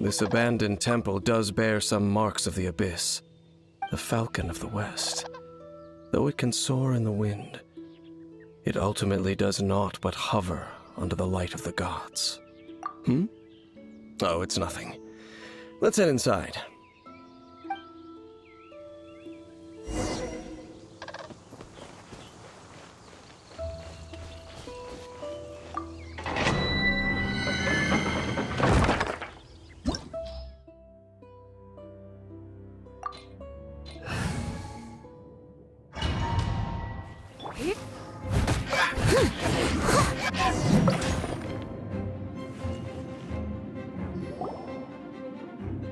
This abandoned temple does bear some marks of the abyss. The falcon of the west. Though it can soar in the wind, it ultimately does naught but hover under the light of the gods. Oh, it's nothing. Let's head inside.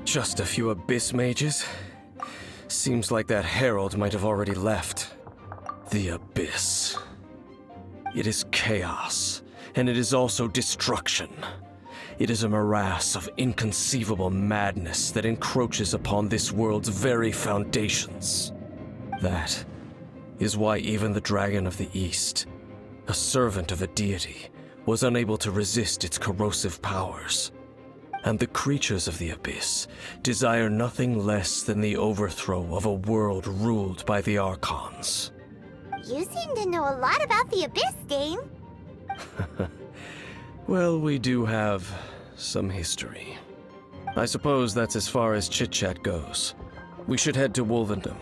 Just a few abyss mages? Seems like that herald might have already left. The abyss. It is chaos, and it is also destruction. It is a morass of inconceivable madness that encroaches upon this world's very foundations. That is why even the Dragon of the East, a servant of a deity, was unable to resist its corrosive powers. And the creatures of the abyss desire nothing less than the overthrow of a world ruled by the Archons. You seem to know a lot about the abyss, Dane. Well, we do have some history. I suppose that's as far as chit-chat goes. We should head to Wolvendom.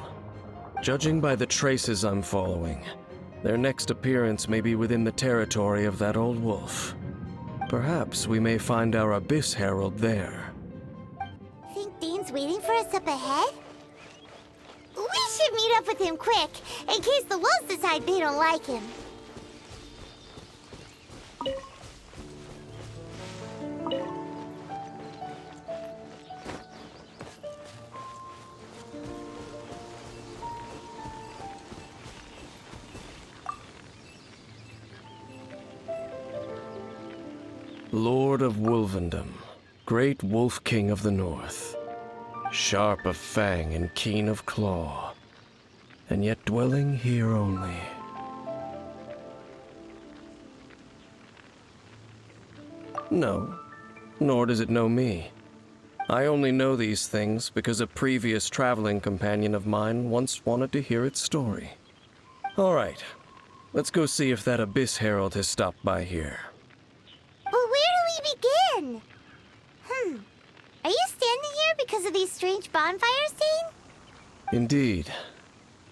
Judging by the traces I'm following, their next appearance may be within the territory of that old wolf. Perhaps we may find our Abyss Herald there. Think Dane's waiting for us up ahead? We should meet up with him quick, in case the wolves decide they don't like him. Lord of Wolvendom, great Wolf King of the North, sharp of fang and keen of claw, and yet dwelling here only. No, nor does it know me. I only know these things because a previous traveling companion of mine once wanted to hear its story. All right, let's go see if that Abyss Herald has stopped by here. But where do we begin? Are you standing here because of these strange bonfires, Dane? Indeed.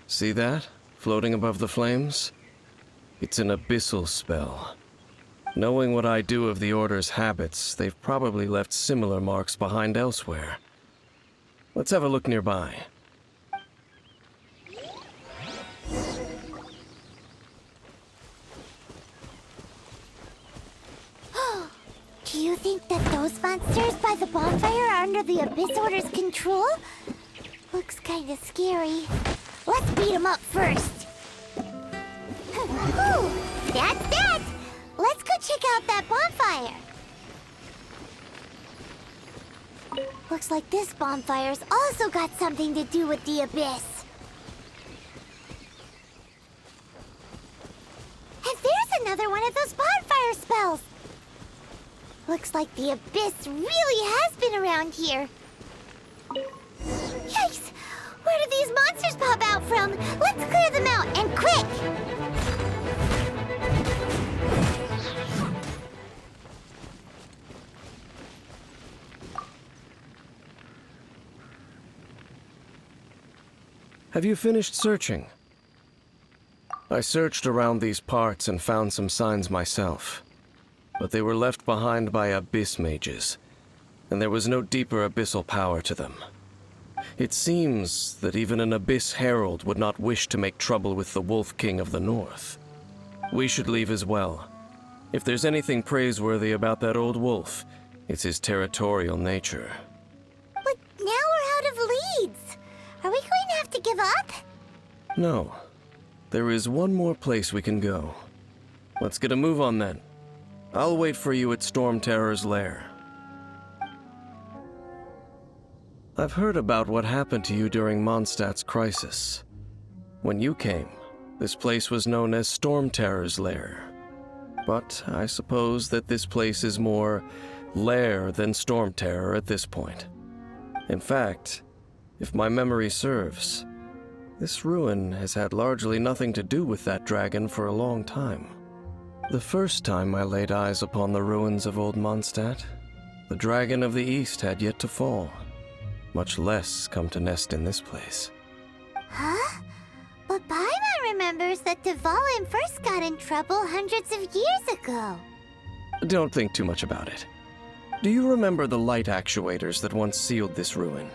See that, floating above the flames? It's an abyssal spell. Knowing what I do of the Order's habits, they've probably left similar marks behind elsewhere. Let's have a look nearby. Do you think that those monsters by the bonfire are under the Abyss Order's control? Looks kinda scary. Let's beat them up first. Whew, that's that! Let's go check out that bonfire. Looks like this bonfire's also got something to do with the Abyss. And there's another one of those bonfire spells. Looks like the Abyss really has been around here. Yikes! Where did these monsters pop out from? Let's clear them out, and quick! Have you finished searching? I searched around these parts and found some signs myself. But they were left behind by abyss mages, and there was no deeper abyssal power to them. It seems that even an Abyss Herald would not wish to make trouble with the Wolf King of the North. We should leave as well. If there's anything praiseworthy about that old wolf, it's his territorial nature. But now we're out of leads. Are we going to have to give up? No. There is one more place we can go. Let's get a move on then. I'll wait for you at Storm Terror's lair. I've heard about what happened to you during Mondstadt's crisis. When you came, this place was known as Storm Terror's lair. But I suppose that this place is more lair than Storm Terror at this point. In fact, if my memory serves, this ruin has had largely nothing to do with that dragon for a long time. The first time I laid eyes upon the ruins of Old Mondstadt, the Dragon of the East had yet to fall, much less come to nest in this place. Huh? But Paimon remembers that Dvalin first got in trouble hundreds of years ago. Don't think too much about it. Do you remember the light actuators that once sealed this ruin?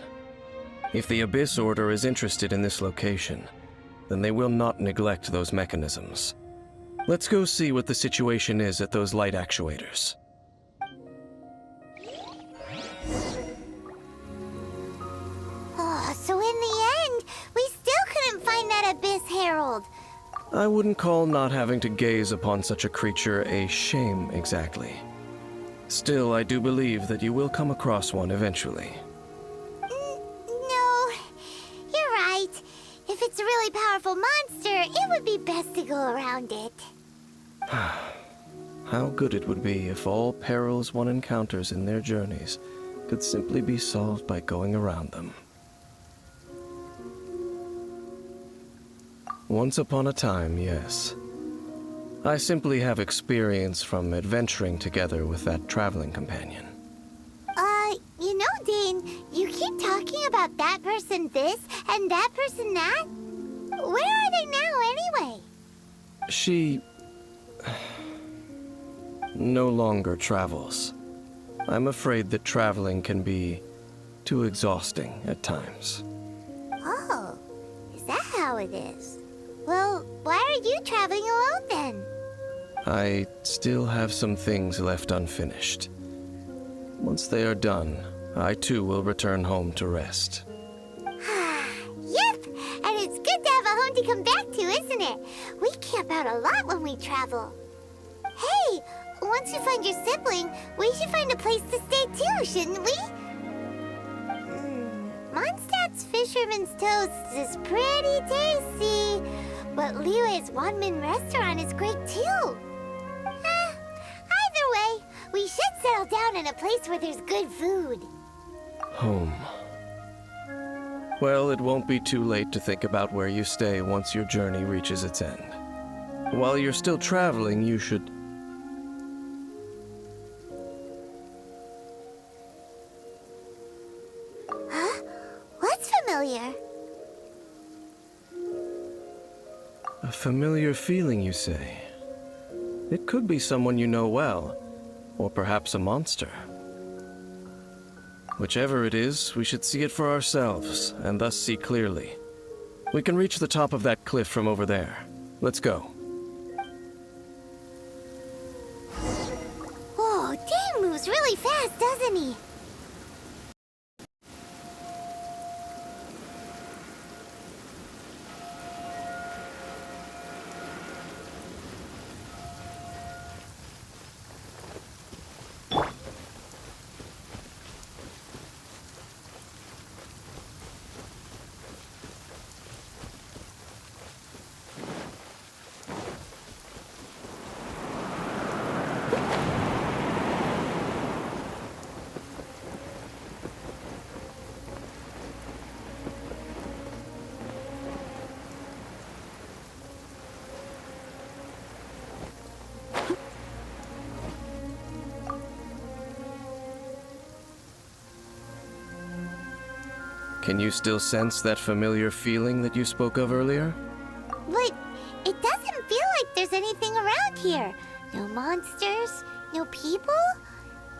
If the Abyss Order is interested in this location, then they will not neglect those mechanisms. Let's go see what the situation is at those light actuators. Oh, so in the end, we still couldn't find that Abyss Herald. I wouldn't call not having to gaze upon such a creature a shame exactly. Still, I do believe that you will come across one eventually. No, you're right. If it's a really powerful monster, it would be best to go around it. How good it would be if all perils one encounters in their journeys could simply be solved by going around them. Once upon a time, yes. I simply have experience from adventuring together with that traveling companion. You know, Dane, you keep talking about that person this and that person that. Where are they now, anyway? She no longer travels. I'm afraid that traveling can be too exhausting at times. Oh, is that how it is? Well, why are you traveling alone then? I still have some things left unfinished. Once they are done, I too will return home to rest. Yep, and it's good to have a home to come back to, isn't it? We camp out a lot when we travel. Hey, once we find your sibling, we should find a place to stay too, shouldn't we? Mondstadt's Fisherman's Toast is pretty tasty, but Liyue's one-man restaurant is great too. Either way, we should settle down in a place where there's good food. Home. Well, it won't be too late to think about where you stay once your journey reaches its end. While you're still traveling, you should... Huh? What's familiar? A familiar feeling, you say? It could be someone you know well, or perhaps a monster. Whichever it is, we should see it for ourselves, and thus see clearly. We can reach the top of that cliff from over there. Let's go. Whoa, Dane moves really fast, doesn't he? Can you still sense that familiar feeling that you spoke of earlier? But it doesn't feel like there's anything around here. No monsters, no people,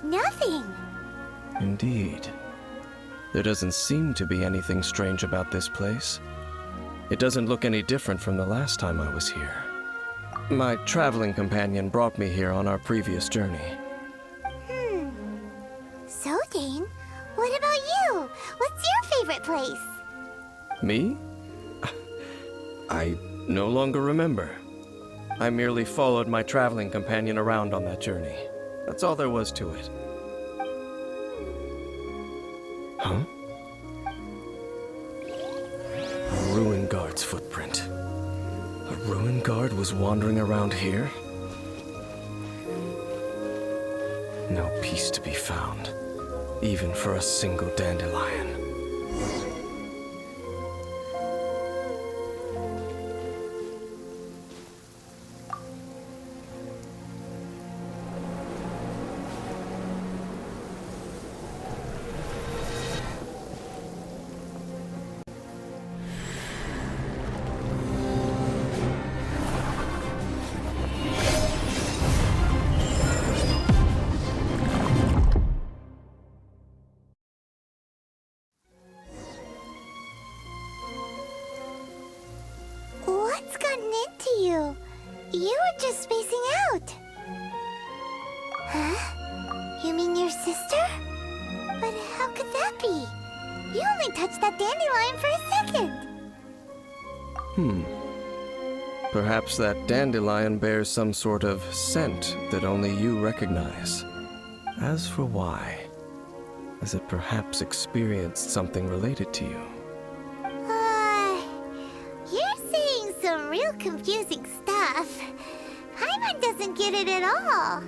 nothing. Indeed. There doesn't seem to be anything strange about this place. It doesn't look any different from the last time I was here. My traveling companion brought me here on our previous journey. So, Dane, what about you? What's your favorite place? Me? I no longer remember. I merely followed my traveling companion around on that journey. That's all there was to it. Huh? A ruin guard's footprint. A ruin guard was wandering around here? No peace to be found, even for a single dandelion. What's gotten into you? You were just spacing out. Huh? You mean your sister? But how could that be? You only touched that dandelion for a second. Perhaps that dandelion bears some sort of scent that only you recognize. As for why, has it perhaps experienced something related to you? You're saying some real confusing stuff. Paimon doesn't get it at all.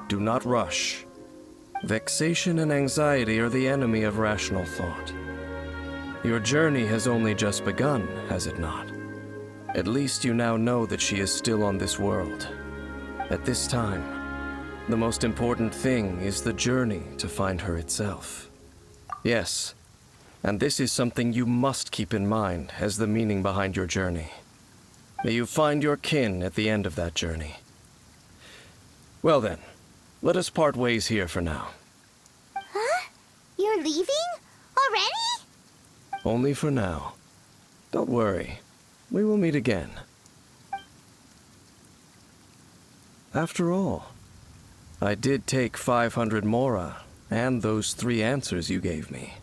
Do not rush. Vexation and anxiety are the enemy of rational thought. Your journey has only just begun, has it not? At least you now know that she is still on this world. At this time, the most important thing is the journey to find her itself. Yes, and this is something you must keep in mind as the meaning behind your journey. May you find your kin at the end of that journey. Well then, let us part ways here for now. Huh? You're leaving? Already? Only for now. Don't worry. We will meet again. After all, I did take 500 mora and those 3 answers you gave me.